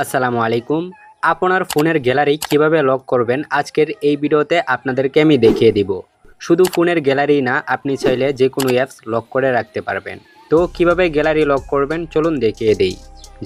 আসসালামু আলাইকুম। আপনার ফোনের গ্যালারি কিভাবে লক করবেন আজকের এই ভিডিওতে আপনাদেরকে আমি দেখিয়ে দিব। শুধু ফোনের গ্যালারি না, আপনি চাইলে যে কোনো অ্যাপস লক করে রাখতে পারবেন। তো কিভাবে গ্যালারি লক করবেন চলুন দেখিয়ে দেই।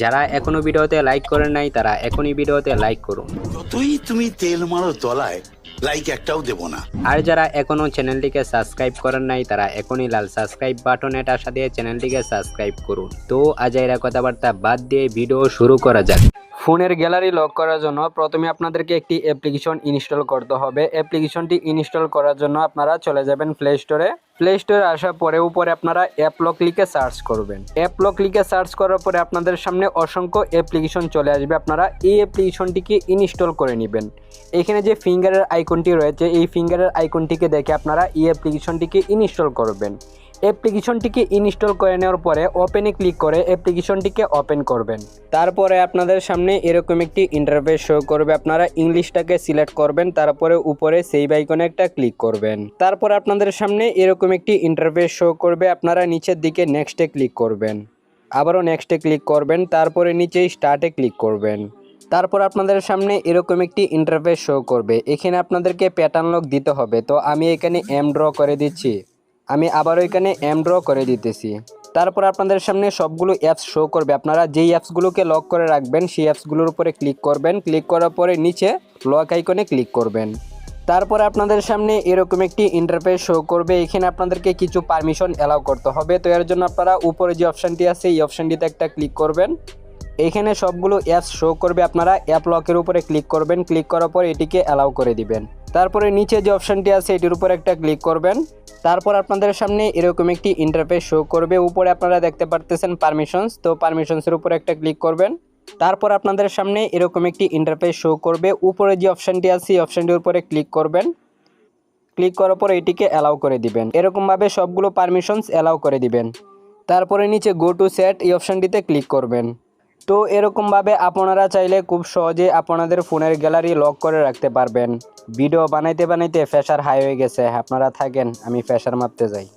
যারা এখনো ভিডিওতে লাইক করেন নাই তারা এখনই ভিডিওতে লাইক করুন। যতই তুমি তেল মারো তলায়, লাইক একটাও দেবো না। আর যারা এখনো চ্যানেলটিকে সাবস্ক্রাইব করেন নাই তারা এখনই লাল সাবস্ক্রাইব বাটনে টাচা দিয়ে চ্যানেলটিকে সাবস্ক্রাইব করুন। তো আজাইরা কথাবার্তা বাদ দিয়ে ভিডিও শুরু করা যাক। ফোনের গ্যালারি লক করার জন্য প্রথমে আপনাদেরকে একটি অ্যাপ্লিকেশন ইনস্টল করতে হবে। অ্যাপ্লিকেশনটি ইনস্টল করার জন্য আপনারা চলে যাবেন প্লে স্টোরে। প্লে স্টোরে আসার পরে উপরে আপনারা অ্যাপ লক লিখে সার্চ করবেন। অ্যাপ লক লিখে সার্চ করার পরে আপনাদের সামনে অসংখ্য অ্যাপ্লিকেশন চলে আসবে। আপনারা এই অ্যাপ্লিকেশনটিকে ইনস্টল করে নেবেন। এখানে যে ফিঙ্গারের আইকনটি রয়েছে এই ফিঙ্গারের আইকনটিকে দেখে আপনারা এই অ্যাপ্লিকেশনটিকে ইনস্টল করবেন। অ্যাপ্লিকেশনটিকে ইনস্টল করে নেওয়ার পরে ওপেনে ক্লিক করে অ্যাপ্লিকেশনটিকে ওপেন করবেন। তারপরে আপনাদের সামনে এরকম একটি ইন্টারফেস শো করবে। আপনারা ইংলিশটাকে সিলেক্ট করবেন, তারপরে উপরে সেভ আইকনে একটা ক্লিক করবেন। তারপর আপনাদের সামনে এরকম একটি ইন্টারফেস শো করবে। আপনারা নিচের দিকে নেক্সটে ক্লিক করবেন, আবারও নেক্সটে ক্লিক করবেন, তারপরে নিচে স্টার্টে ক্লিক করবেন। তারপর আপনাদের সামনে এরকম একটি ইন্টারফেস শো করবে। এখানে আপনাদেরকে প্যাটার্ন লক দিতে হবে। তো আমি এখানে এম ড্র করে দিচ্ছি। আমি আবারও এখানে এম ড্র করে দিতেছি। তারপর আপনাদের সামনে সবগুলো অ্যাপস শো করবে। আপনারা যেই অ্যাপসগুলোকে লক করে রাখবেন সেই অ্যাপসগুলোর উপরে ক্লিক করবেন। ক্লিক করার পরে নিচে লক আইকনে ক্লিক করবেন। তারপরে আপনাদের সামনে এরকম একটি ইন্টারফেস শো করবে। এখানে আপনাদেরকে কিছু পারমিশন অ্যালাউ করতে হবে। তো এর জন্য আপনারা উপরে যে অপশানটি আছে এই অপশানটিতে একটা ক্লিক করবেন। এখানে সবগুলো অ্যাপস শো করবে। আপনারা অ্যাপ লকের উপরে ক্লিক করবেন। ক্লিক করার পর এটিকে অ্যালাউ করে দিবেন। তারপরে নিচে যে অপশানটি আছে এটির উপর একটা ক্লিক করবেন। তারপর আপনাদের সামনে এরকম একটি ইন্টারফেস শো করবে। উপরে আপনারা দেখতে পারতেছেন পারমিশনস, তো পারমিশনসের উপর একটা ক্লিক করবেন। তারপর আপনাদের সামনে এরকম একটি ইন্টারফেস শো করবে। উপরে যে অপশানটি আছে এই অপশানটির উপরে ক্লিক করবেন। ক্লিক করার পর এটিকে অ্যালাউ করে দিবেন। এরকমভাবে সবগুলো পারমিশনস অ্যালাউ করে দিবেন। তারপরে নিচে গো টু সেট এই অপশানটিতে ক্লিক করবেন। তো এরকমভাবে আপনারা চাইলে খুব সহজে আপনাদের ফোনের গ্যালারি লক করে রাখতে পারবেন। ভিডিও বানাইতে বানাইতে প্রেশার হাই হয়ে গেছে, আপনারা থাকেন, আমি প্রেশার মাপতে যাই।